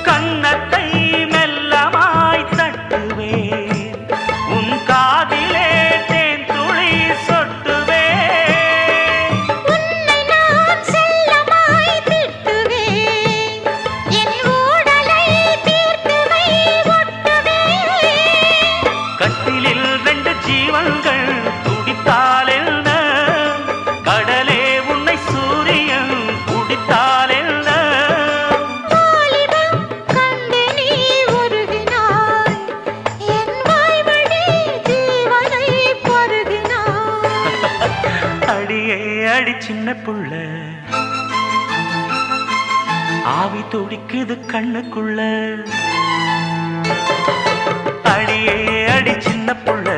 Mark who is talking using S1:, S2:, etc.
S1: கன்னத்தை மெல்லமாய் தட்டுவேன், உன் காதிலே தேன் துளி சொட்டுவேன்.
S2: உன்னை நான் செல்லமாய் திட்டுவேன், என் ஊடலை தீர்த்துவை ஒட்டுவேன்.
S1: கட்டிலில் 2 ஜீவன்கள் துடித்தால் என்ன, கடலே உன்னை சூரியன் குடித்தால் என்ன.
S2: வாலிபம் கண்டு நீ உருகினாய், என் வாய்வழி ஜீவனை பருகினாய்.
S1: அடியே அடி சின்ன புள்ள, ஆவி துடிக்குது கண்ணுக்குள்ள. அடியே அடி சின்ன புள்ள,